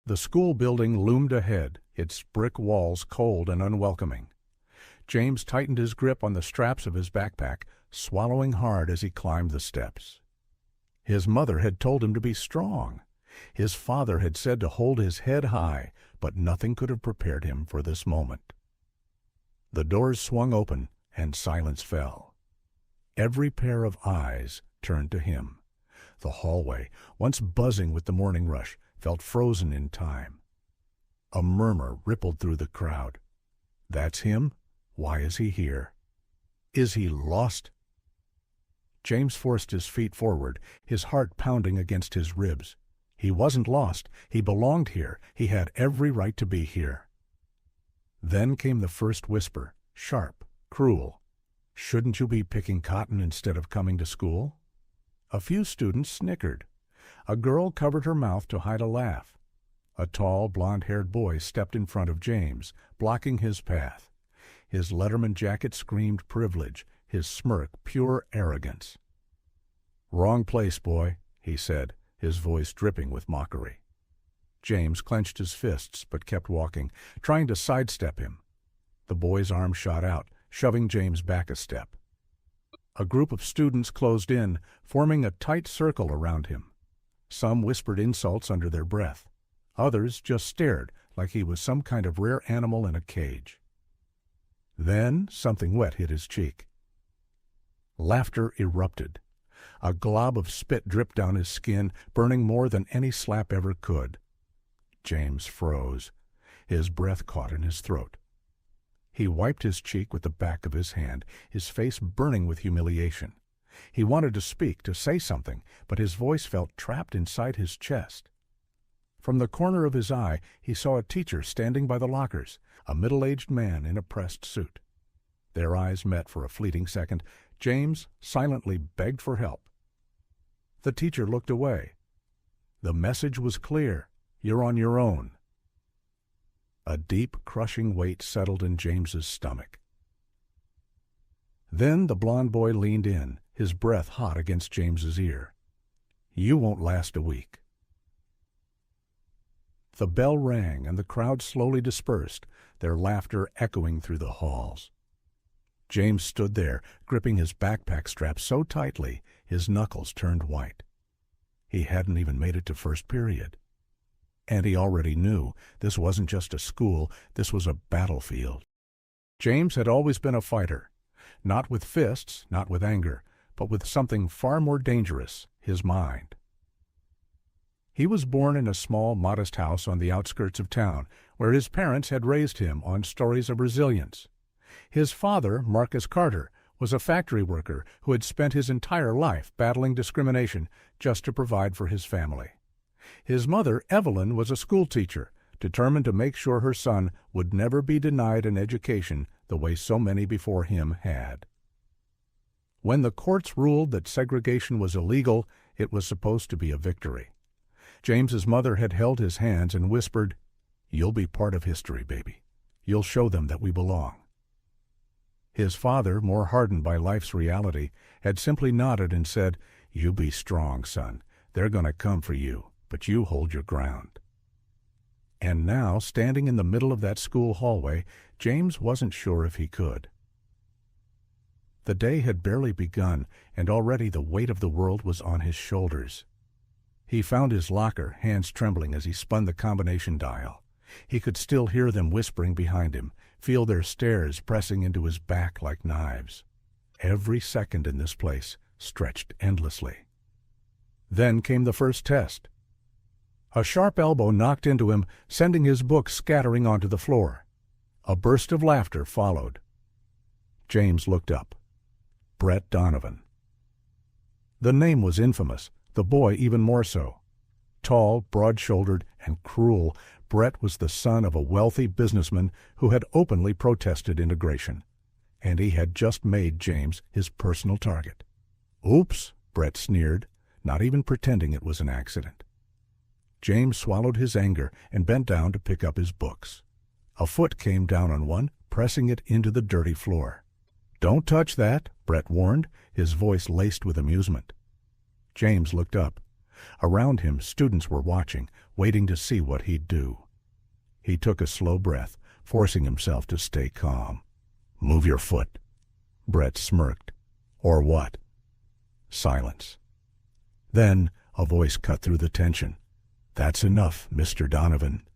The school building loomed ahead, its brick walls cold and unwelcoming. James tightened his grip on the straps of his backpack, swallowing hard as he climbed the steps. His mother had told him to be strong. His father had said to hold his head high, but nothing could have prepared him for this moment. The doors swung open, and silence fell. Every pair of eyes turned to him. The hallway, once buzzing with the morning rush, felt frozen in time. A murmur rippled through the crowd. That's him? Why is he here? Is he lost? James forced his feet forward, his heart pounding against his ribs. He wasn't lost. He belonged here. He had every right to be here. Then came the first whisper, sharp, cruel. Shouldn't you be picking cotton instead of coming to school? A few students snickered. A girl covered her mouth to hide a laugh. A tall, blond-haired boy stepped in front of James, blocking his path. His Letterman jacket screamed privilege, his smirk pure arrogance. "Wrong place, boy," he said, his voice dripping with mockery. James clenched his fists but kept walking, trying to sidestep him. The boy's arm shot out, shoving James back a step. A group of students closed in, forming a tight circle around him. Some whispered insults under their breath. Others just stared like he was some kind of rare animal in a cage. Then something wet hit his cheek. Laughter erupted. A glob of spit dripped down his skin, burning more than any slap ever could. James froze. His breath caught in his throat. He wiped his cheek with the back of his hand, his face burning with humiliation. He wanted to speak, to say something, but his voice felt trapped inside his chest. From the corner of his eye, he saw a teacher standing by the lockers, a middle-aged man in a pressed suit. Their eyes met for a fleeting second. James silently begged for help. The teacher looked away. The message was clear. You're on your own. A deep, crushing weight settled in James's stomach. Then the blond boy leaned in, his breath hot against James's ear. You won't last a week. The bell rang, and the crowd slowly dispersed, their laughter echoing through the halls. James stood there, gripping his backpack strap so tightly his knuckles turned white. He hadn't even made it to first period. And he already knew this wasn't just a school, this was a battlefield. James had always been a fighter, not with fists, not with anger, but with something far more dangerous, his mind. He was born in a small, modest house on the outskirts of town, where his parents had raised him on stories of resilience. His father, Marcus Carter, was a factory worker who had spent his entire life battling discrimination just to provide for his family. His mother, Evelyn, was a schoolteacher, determined to make sure her son would never be denied an education the way so many before him had. When the courts ruled that segregation was illegal, it was supposed to be a victory. James's mother had held his hands and whispered, "You'll be part of history, baby. You'll show them that we belong." His father, more hardened by life's reality, had simply nodded and said, "You be strong, son. They're going to come for you, but you hold your ground." And now, standing in the middle of that school hallway, James wasn't sure if he could. The day had barely begun, and already the weight of the world was on his shoulders. He found his locker, hands trembling as he spun the combination dial. He could still hear them whispering behind him, feel their stares pressing into his back like knives. Every second in this place stretched endlessly. Then came the first test. A sharp elbow knocked into him, sending his book scattering onto the floor. A burst of laughter followed. James looked up. Brett Donovan. The name was infamous, the boy even more so. Tall, broad-shouldered, and cruel, Brett was the son of a wealthy businessman who had openly protested integration, and he had just made James his personal target. "Oops," Brett sneered, not even pretending it was an accident. James swallowed his anger and bent down to pick up his books. A foot came down on one, pressing it into the dirty floor. "Don't touch that," Brett warned, his voice laced with amusement. James looked up. Around him, students were watching, waiting to see what he'd do. He took a slow breath, forcing himself to stay calm. "Move your foot." Brett smirked. "Or what?" Silence. Then a voice cut through the tension. "That's enough, Mr. Donovan."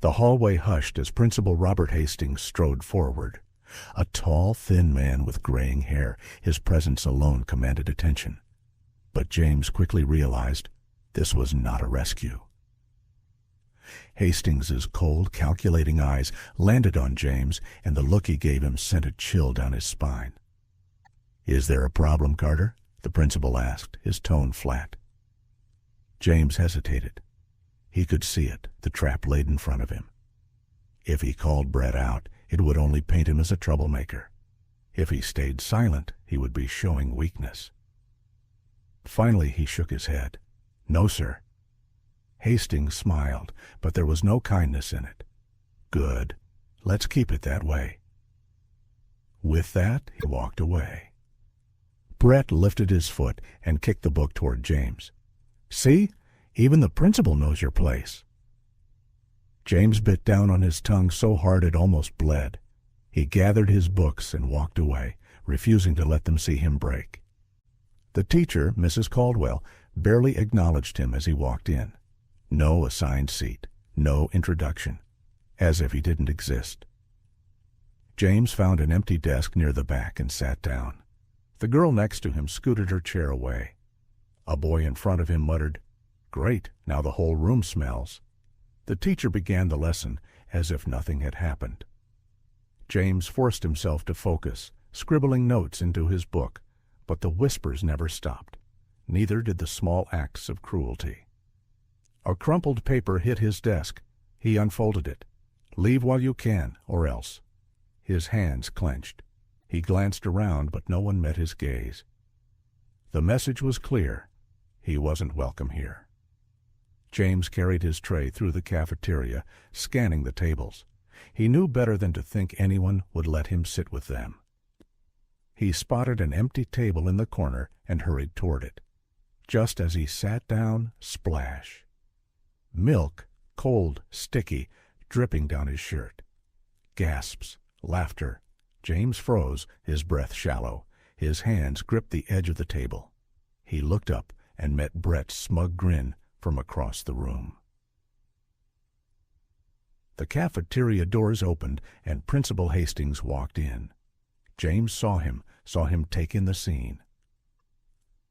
The hallway hushed as Principal Robert Hastings strode forward. A tall, thin man with graying hair, his presence alone commanded attention. But James quickly realized this was not a rescue. Hastings's cold, calculating eyes landed on James, and the look he gave him sent a chill down his spine. "Is there a problem, Carter?" the principal asked, his tone flat. James hesitated. He could see it, the trap laid in front of him. If he called Brett out, it would only paint him as a troublemaker. If he stayed silent, he would be showing weakness. Finally, he shook his head. "No, sir." Hastings smiled, but there was no kindness in it. "Good. Let's keep it that way." With that, he walked away. Brett lifted his foot and kicked the book toward James. "See? Even the principal knows your place." James bit down on his tongue so hard it almost bled. He gathered his books and walked away, refusing to let them see him break. The teacher, Mrs. Caldwell, barely acknowledged him as he walked in. No assigned seat, no introduction, as if he didn't exist. James found an empty desk near the back and sat down. The girl next to him scooted her chair away. A boy in front of him muttered, "Great, now the whole room smells." The teacher began the lesson as if nothing had happened. James forced himself to focus, scribbling notes into his book, but the whispers never stopped. Neither did the small acts of cruelty. A crumpled paper hit his desk. He unfolded it. "Leave while you can, or else." His hands clenched. He glanced around, but no one met his gaze. The message was clear. He wasn't welcome here. James carried his tray through the cafeteria, scanning the tables. He knew better than to think anyone would let him sit with them. He spotted an empty table in the corner and hurried toward it. Just as he sat down, splash. Milk, cold, sticky, dripping down his shirt. Gasps, laughter. James froze, his breath shallow. His hands gripped the edge of the table. He looked up and met Brett's smug grin from across the room. The cafeteria doors opened, and Principal Hastings walked in. James saw him take in the scene.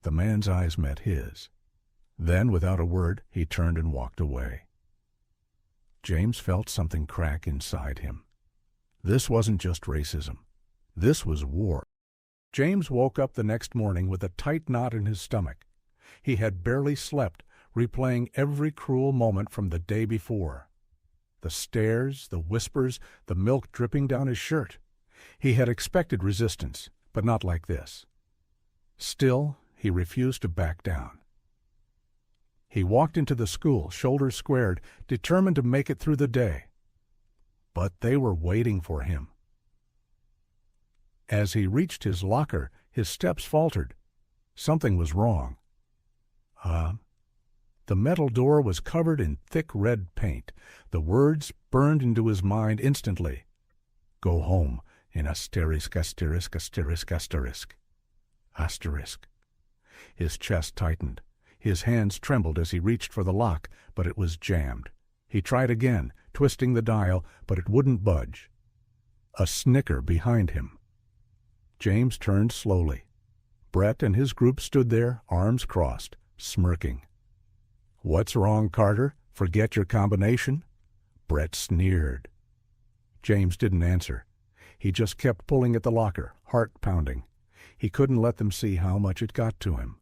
The man's eyes met his. Then, without a word, he turned and walked away. James felt something crack inside him. This wasn't just racism. This was war. James woke up the next morning with a tight knot in his stomach. He had barely slept, replaying every cruel moment from the day before. The stares, the whispers, the milk dripping down his shirt. He had expected resistance, but not like this. Still, he refused to back down. He walked into the school, shoulders squared, determined to make it through the day. But they were waiting for him. As he reached his locker, his steps faltered. Something was wrong. The metal door was covered in thick red paint. The words burned into his mind instantly. "Go home in asterisk, asterisk, asterisk, asterisk." Asterisk. His chest tightened. His hands trembled as he reached for the lock, but it was jammed. He tried again, twisting the dial, but it wouldn't budge. A snicker behind him. James turned slowly. Brett and his group stood there, arms crossed, smirking. "What's wrong, Carter? Forget your combination?" Brett sneered. James didn't answer. He just kept pulling at the locker, heart pounding. He couldn't let them see how much it got to him.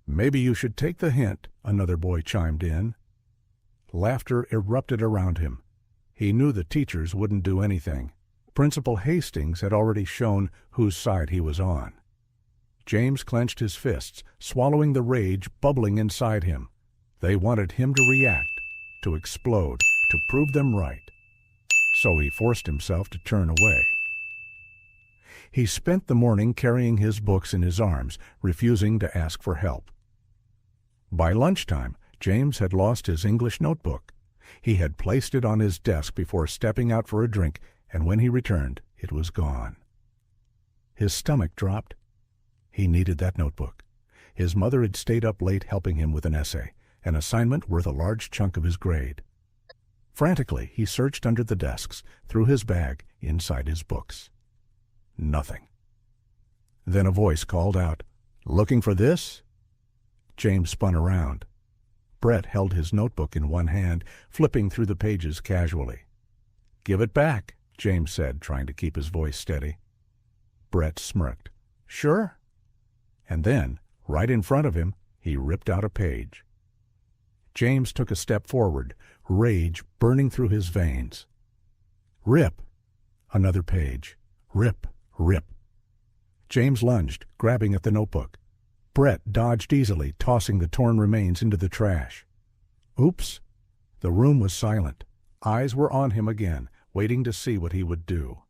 "Maybe you should take the hint," another boy chimed in. Laughter erupted around him. He knew the teachers wouldn't do anything. Principal Hastings had already shown whose side he was on. James clenched his fists, swallowing the rage bubbling inside him. They wanted him to react, to explode, to prove them right. So he forced himself to turn away. He spent the morning carrying his books in his arms, refusing to ask for help. By lunchtime, James had lost his English notebook. He had placed it on his desk before stepping out for a drink, and when he returned, it was gone. His stomach dropped. He needed that notebook. His mother had stayed up late helping him with an essay, an assignment worth a large chunk of his grade. Frantically, he searched under the desks, through his bag, inside his books. Nothing. Then a voice called out, "Looking for this?" James spun around. Brett held his notebook in one hand, flipping through the pages casually. "Give it back," James said, trying to keep his voice steady. Brett smirked. "Sure." And then, right in front of him, he ripped out a page. James took a step forward, rage burning through his veins. Rip! Another page. Rip, rip. James lunged, grabbing at the notebook. Brett dodged easily, tossing the torn remains into the trash. Oops! The room was silent. Eyes were on him again, waiting to see what he would do.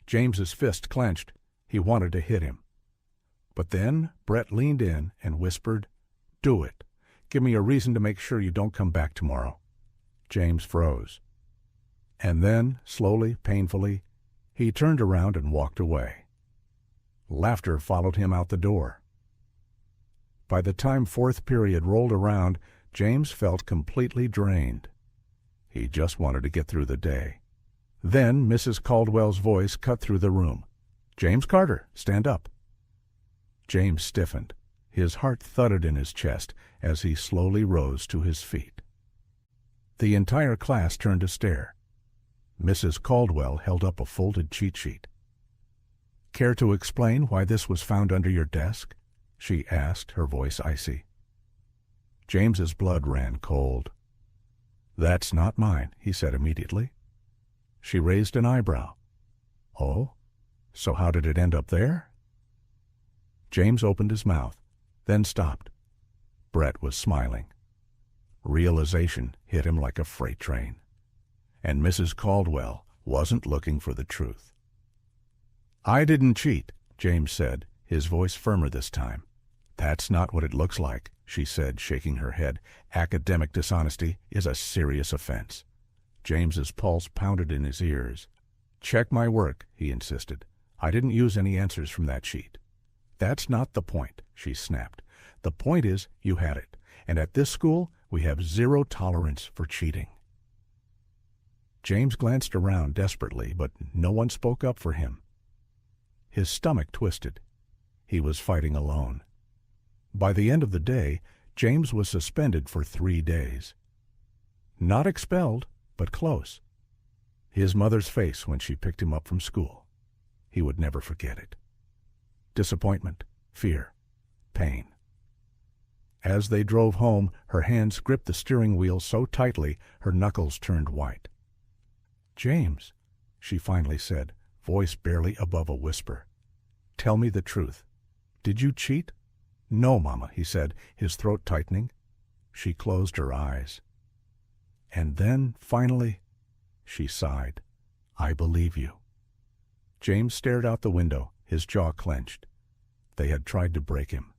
James's fist clenched. He wanted to hit him. But then Brett leaned in and whispered, "Do it. Give me a reason to make sure you don't come back tomorrow." James froze. And then, slowly, painfully, he turned around and walked away. Laughter followed him out the door. By the time fourth period rolled around, James felt completely drained. He just wanted to get through the day. Then Mrs. Caldwell's voice cut through the room. "James Carter, stand up." James stiffened. His heart thudded in his chest as he slowly rose to his feet. The entire class turned to stare. Mrs. Caldwell held up a folded cheat sheet. "Care to explain why this was found under your desk?" she asked, her voice icy. James's blood ran cold. "That's not mine," he said immediately. She raised an eyebrow. "Oh? So how did it end up there?" James opened his mouth, then stopped. Brett was smiling. Realization hit him like a freight train. And Mrs. Caldwell wasn't looking for the truth. "I didn't cheat," James said, his voice firmer this time. "That's not what it looks like," she said, shaking her head. "Academic dishonesty is a serious offense." James's pulse pounded in his ears. "Check my work," he insisted. "I didn't use any answers from that sheet." "That's not the point," she snapped. "The point is you had it, and at this school we have zero tolerance for cheating." James glanced around desperately, but no one spoke up for him. His stomach twisted. He was fighting alone. By the end of the day, James was suspended for 3 days. Not expelled, but close. His mother's face when she picked him up from school. He would never forget it. Disappointment, fear, pain. As they drove home, her hands gripped the steering wheel so tightly her knuckles turned white. "James," she finally said, voice barely above a whisper. "Tell me the truth. Did you cheat?" "No, Mama," he said, his throat tightening. She closed her eyes. And then, finally, she sighed. "I believe you." James stared out the window, his jaw clenched. They had tried to break him.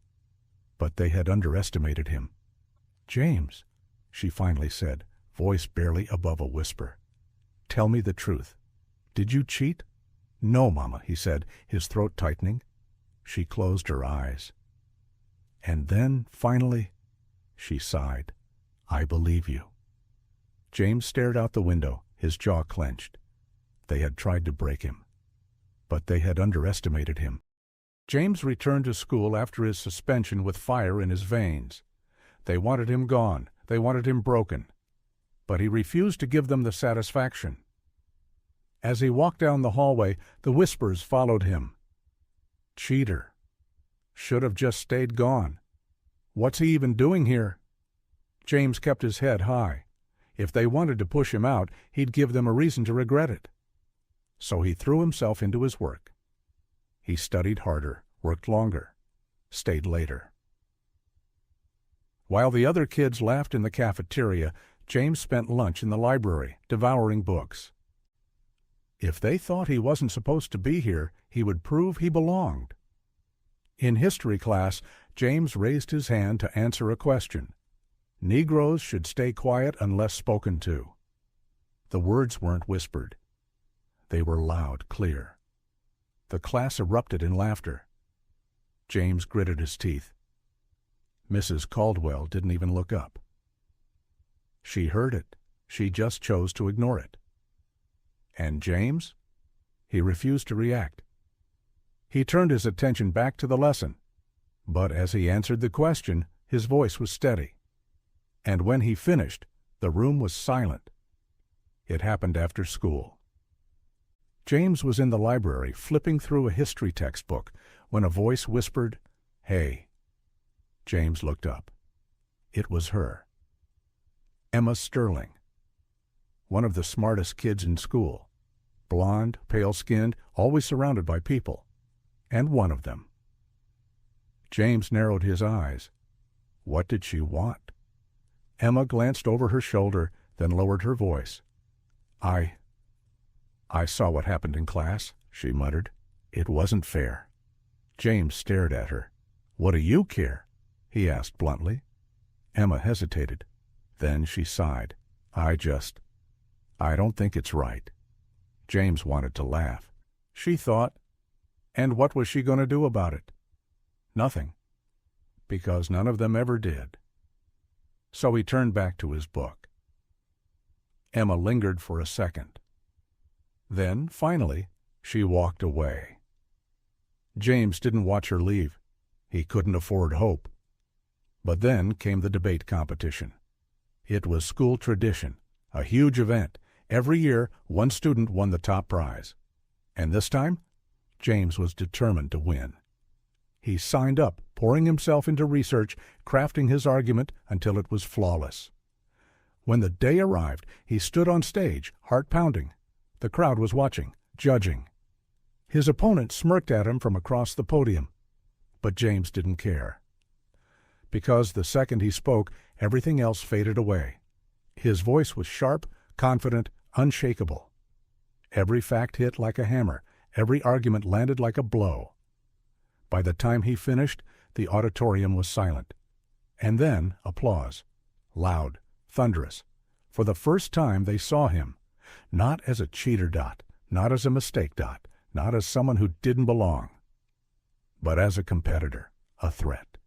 But they had underestimated him. "James," she finally said, voice barely above a whisper. "Tell me the truth. Did you cheat?" "No, Mama," he said, his throat tightening. She closed her eyes. And then, finally, she sighed. "I believe you." James stared out the window, his jaw clenched. They had tried to break him. But they had underestimated him. James returned to school after his suspension with fire in his veins. They wanted him gone. They wanted him broken. But he refused to give them the satisfaction. As he walked down the hallway, the whispers followed him. "Cheater. Should have just stayed gone. What's he even doing here?" James kept his head high. If they wanted to push him out, he'd give them a reason to regret it. So he threw himself into his work. He studied harder, worked longer, stayed later. While the other kids laughed in the cafeteria, James spent lunch in the library, devouring books. If they thought he wasn't supposed to be here, he would prove he belonged. In history class, James raised his hand to answer a question. Negroes should stay quiet unless spoken to. The words weren't whispered. They were loud, clear. The class erupted in laughter. James gritted his teeth. Mrs. Caldwell didn't even look up. She heard it. She just chose to ignore it. And James? He refused to react. He turned his attention back to the lesson, but as he answered the question, his voice was steady. And when he finished, the room was silent. It happened after school. James was in the library flipping through a history textbook when a voice whispered, "Hey." James looked up. It was her. Emma Sterling. One of the smartest kids in school. Blonde, pale-skinned, always surrounded by people. And one of them. James narrowed his eyes. What did she want? Emma glanced over her shoulder, then lowered her voice. I saw what happened in class," she muttered. "It wasn't fair." James stared at her. "What do you care?" he asked bluntly. Emma hesitated. Then she sighed. I don't think it's right." James wanted to laugh. She thought, and what was she going to do about it? Nothing. Because none of them ever did. So he turned back to his book. Emma lingered for a second. Then, finally, she walked away. James didn't watch her leave. He couldn't afford hope. But then came the debate competition. It was school tradition, a huge event. Every year, one student won the top prize. And this time, James was determined to win. He signed up, pouring himself into research, crafting his argument until it was flawless. When the day arrived, he stood on stage, heart pounding. The crowd was watching, judging. His opponent smirked at him from across the podium. But James didn't care. Because the second he spoke, everything else faded away. His voice was sharp, confident, unshakable. Every fact hit like a hammer. Every argument landed like a blow. By the time he finished, the auditorium was silent. And then applause. Loud, thunderous. For the first time they saw him. Not as a cheater dot, not as a mistake dot, not as someone who didn't belong. But as a competitor, a threat.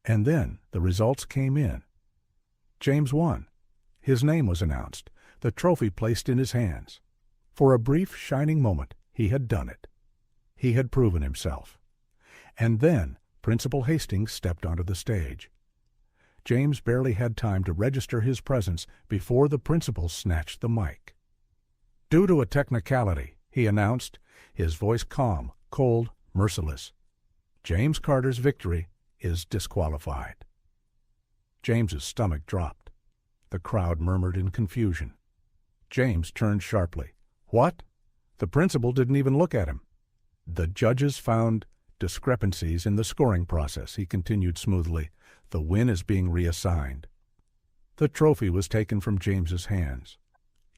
And then the results came in. James won. His name was announced, the trophy placed in his hands. For a brief, shining moment, he had done it. He had proven himself. And then Principal Hastings stepped onto the stage. James barely had time to register his presence before the principal snatched the mic. "Due to a technicality," he announced, his voice calm, cold, merciless, "James Carter's victory is disqualified." James's stomach dropped. The crowd murmured in confusion. James turned sharply. "What?" The principal didn't even look at him. "The judges found discrepancies in the scoring process," he continued smoothly. "The win is being reassigned." The trophy was taken from James's hands,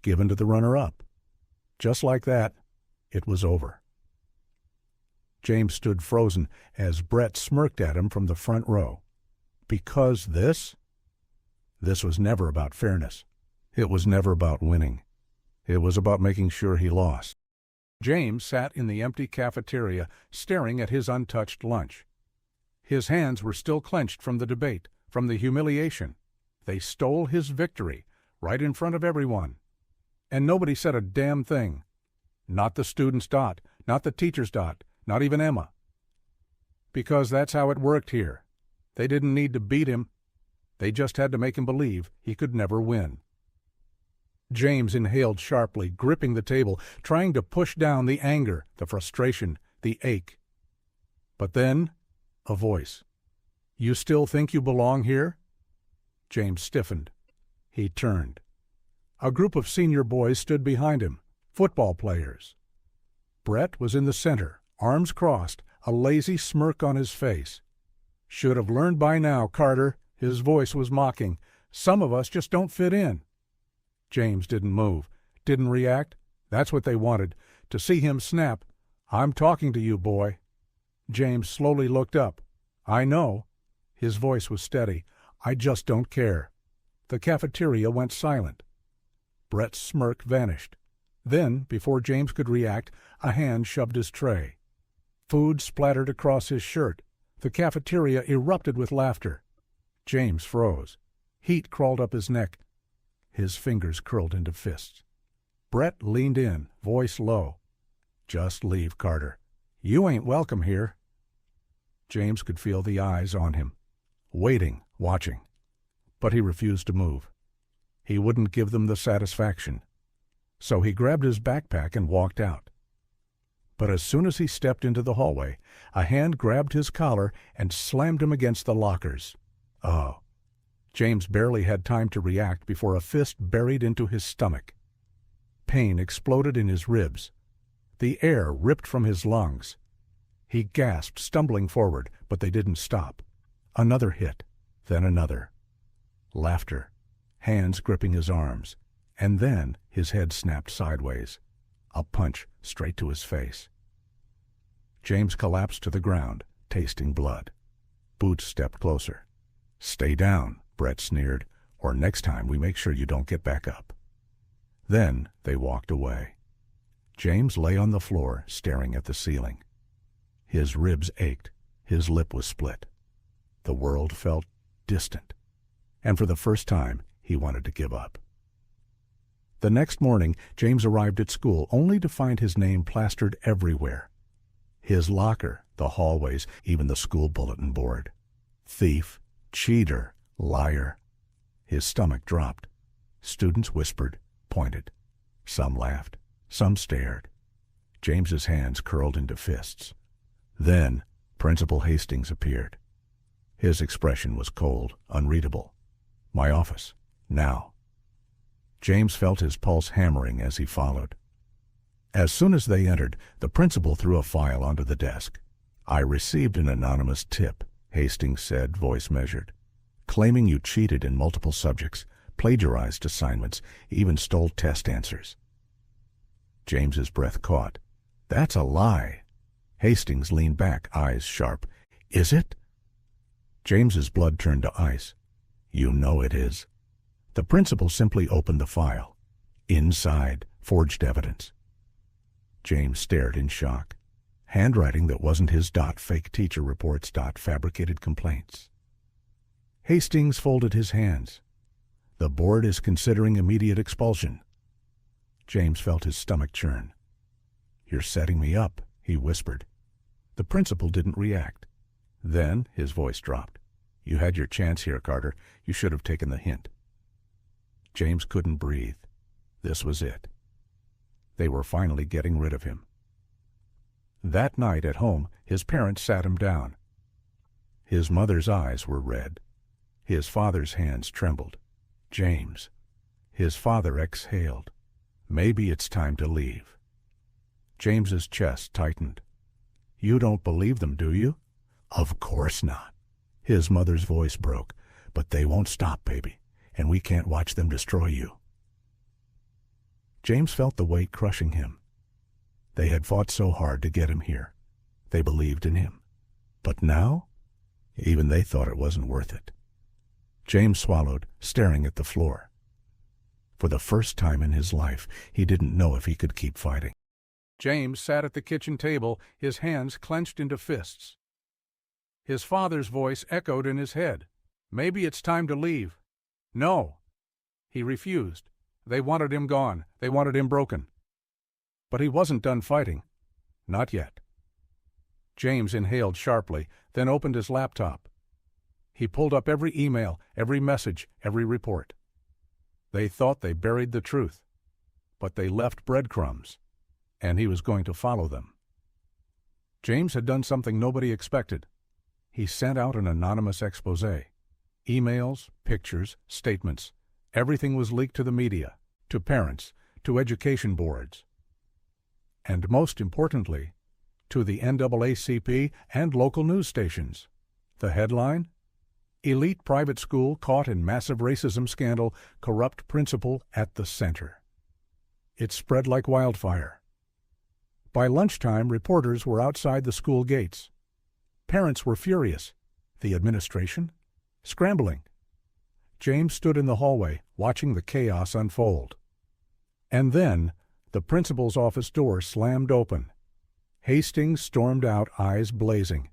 given to the runner-up. Just like that, it was over. James stood frozen as Brett smirked at him from the front row. Because this? This was never about fairness. It was never about winning. It was about making sure he lost. James sat in the empty cafeteria, staring at his untouched lunch. His hands were still clenched from the debate, from the humiliation. They stole his victory, right in front of everyone. And nobody said a damn thing. Not the student's dot, not the teacher's dot, not even Emma. Because that's how it worked here. They didn't need to beat him. They just had to make him believe he could never win. James inhaled sharply, gripping the table, trying to push down the anger, the frustration, the ache. But then, a voice. "You still think you belong here?" James stiffened. He turned. A group of senior boys stood behind him, football players. Brett was in the center, arms crossed, a lazy smirk on his face. "Should have learned by now, Carter," his voice was mocking. "Some of us just don't fit in." James didn't move, didn't react. That's what they wanted, to see him snap. "I'm talking to you, boy." James slowly looked up. "I know. His voice was steady. "I just don't care." The cafeteria went silent. Brett's smirk vanished. Then, before James could react, a hand shoved his tray. Food splattered across his shirt. The cafeteria erupted with laughter. James froze. Heat crawled up his neck. His fingers curled into fists. Brett leaned in, voice low. "Just leave, Carter. You ain't welcome here." James could feel the eyes on him, waiting, watching. But he refused to move. He wouldn't give them the satisfaction. So he grabbed his backpack and walked out. But as soon as he stepped into the hallway, a hand grabbed his collar and slammed him against the lockers. Oh. James barely had time to react before a fist buried into his stomach. Pain exploded in his ribs. The air ripped from his lungs. He gasped, stumbling forward, but they didn't stop. Another hit, then another. Laughter, hands gripping his arms, and then his head snapped sideways. A punch straight to his face. James collapsed to the ground, tasting blood. Boots stepped closer. "Stay down," Brett sneered, "or next time we make sure you don't get back up." Then they walked away. James lay on the floor, staring at the ceiling. His ribs ached. His lip was split. The world felt distant. And for the first time, he wanted to give up. The next morning, James arrived at school only to find his name plastered everywhere. His locker, the hallways, even the school bulletin board. Thief, cheater, liar. His stomach dropped. Students whispered, pointed. Some laughed. Some stared. James's hands curled into fists. Then Principal Hastings appeared. His expression was cold, unreadable. "My office. Now." James felt his pulse hammering as he followed. As soon as they entered, the principal threw a file onto the desk. "I received an anonymous tip," Hastings said, voice measured, "claiming you cheated in multiple subjects, plagiarized assignments, even stole test answers." James's breath caught. "That's a lie." Hastings leaned back, eyes sharp. "Is it?" James's blood turned to ice. "You know it is." The principal simply opened the file. Inside, forged evidence. James stared in shock. Handwriting that wasn't his. Fake teacher reports. Fabricated complaints. Hastings folded his hands. "The board is considering immediate expulsion." James felt his stomach churn. "You're setting me up," he whispered. The principal didn't react. Then his voice dropped. "You had your chance here, Carter. You should have taken the hint." James couldn't breathe. This was it. They were finally getting rid of him. That night at home, his parents sat him down. His mother's eyes were red. His father's hands trembled. "James." His father exhaled. "Maybe it's time to leave." James's chest tightened. "You don't believe them, do you?" "Of course not." His mother's voice broke. "But they won't stop, baby, and we can't watch them destroy you." James felt the weight crushing him. They had fought so hard to get him here. They believed in him. But now? Even they thought it wasn't worth it. James swallowed, staring at the floor. For the first time in his life, he didn't know if he could keep fighting. James sat at the kitchen table, his hands clenched into fists. His father's voice echoed in his head. "Maybe it's time to leave." No. He refused. They wanted him gone. They wanted him broken. But he wasn't done fighting. Not yet. James inhaled sharply, then opened his laptop. He pulled up every email, every message, every report. They thought they buried the truth, but they left breadcrumbs, and he was going to follow them. James had done something nobody expected. He sent out an anonymous exposé. Emails, pictures, statements. Everything was leaked to the media, to parents, to education boards. And most importantly, to the NAACP and local news stations. The headline? Elite private school caught in massive racism scandal, corrupt principal at the center. It spread like wildfire. By lunchtime, reporters were outside the school gates. Parents were furious. The administration? Scrambling. James stood in the hallway, watching the chaos unfold. And then the principal's office door slammed open. Hastings stormed out, eyes blazing.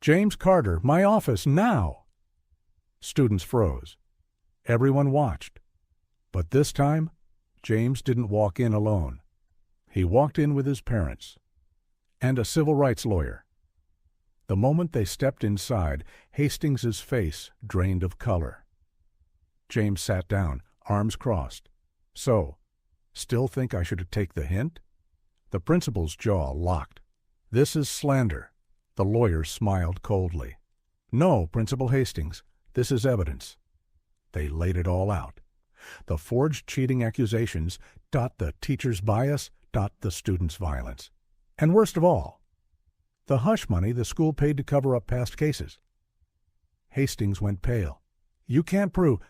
"James Carter, my office, now!" Students froze. Everyone watched. But this time, James didn't walk in alone. He walked in with his parents and a civil rights lawyer. The moment they stepped inside, Hastings's face drained of color. James sat down, arms crossed. "So, still think I should take the hint?" The principal's jaw locked. "This is slander." The lawyer smiled coldly. "No, Principal Hastings, this is evidence." They laid it all out. The forged cheating accusations, the teacher's bias, the student's violence. And worst of all, the hush money the school paid to cover up past cases. Hastings went pale. "You can't prove—"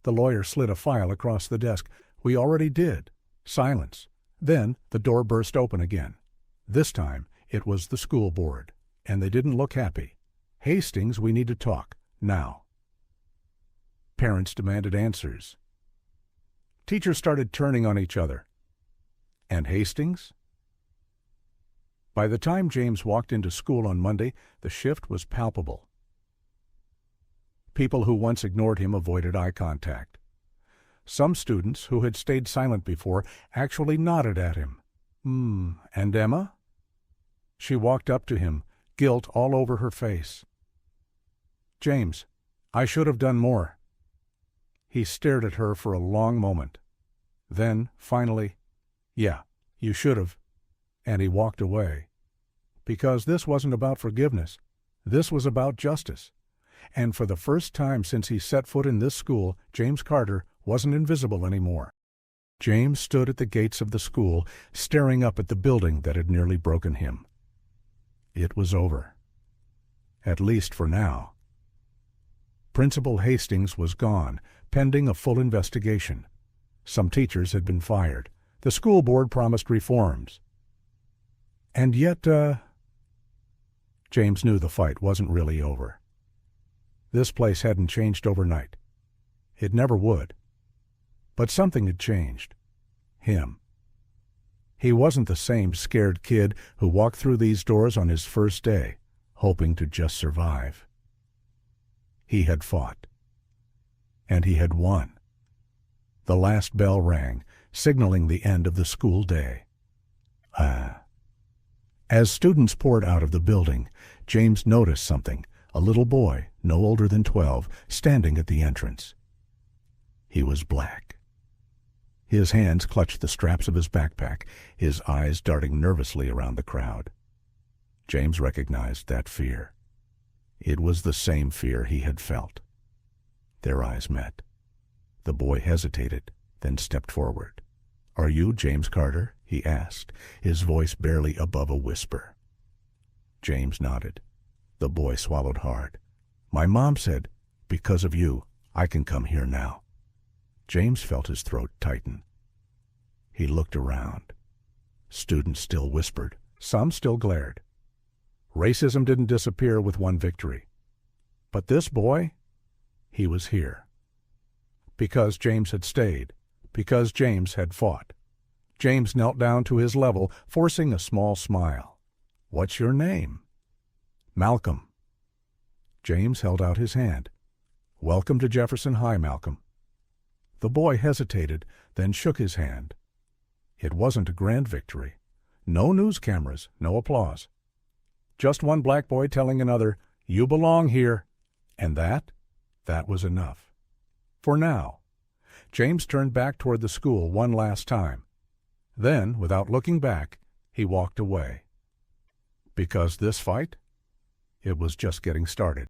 The lawyer slid a file across the desk. "We already did." Silence. Then the door burst open again. This time it was the school board, and they didn't look happy. "Hastings, we need to talk. Now." Parents demanded answers. Teachers started turning on each other. And Hastings? By the time James walked into school on Monday, the shift was palpable. People who once ignored him avoided eye contact. Some students who had stayed silent before actually nodded at him. And Emma? She walked up to him, guilt all over her face. "James, I should have done more." He stared at her for a long moment. Then, finally, "Yeah, you should have." And he walked away. Because this wasn't about forgiveness. This was about justice. And for the first time since he set foot in this school, James Carter wasn't invisible anymore. James stood at the gates of the school, staring up at the building that had nearly broken him. It was over. At least for now. Principal Hastings was gone, pending a full investigation. Some teachers had been fired. The school board promised reforms. And yet, James knew the fight wasn't really over. This place hadn't changed overnight. It never would. But something had changed. Him. He wasn't the same scared kid who walked through these doors on his first day, hoping to just survive. He had fought. And he had won. The last bell rang, signaling the end of the school day. As students poured out of the building, James noticed something, a little boy, no older than 12, standing at the entrance. He was black. His hands clutched the straps of his backpack, his eyes darting nervously around the crowd. James recognized that fear. It was the same fear he had felt. Their eyes met. The boy hesitated, then stepped forward. "Are you James Carter?" he asked, his voice barely above a whisper. James nodded. The boy swallowed hard. "My mom said, because of you, I can come here now." James felt his throat tighten. He looked around. Students still whispered. Some still glared. Racism didn't disappear with one victory. But this boy, he was here. Because James had stayed. Because James had fought. James knelt down to his level, forcing a small smile. "What's your name?" "Malcolm." James held out his hand. "Welcome to Jefferson High, Malcolm." The boy hesitated, then shook his hand. It wasn't a grand victory. No news cameras, no applause. Just one black boy telling another, "You belong here." And that was enough. For now. James turned back toward the school one last time. Then, without looking back, he walked away. Because this fight, it was just getting started.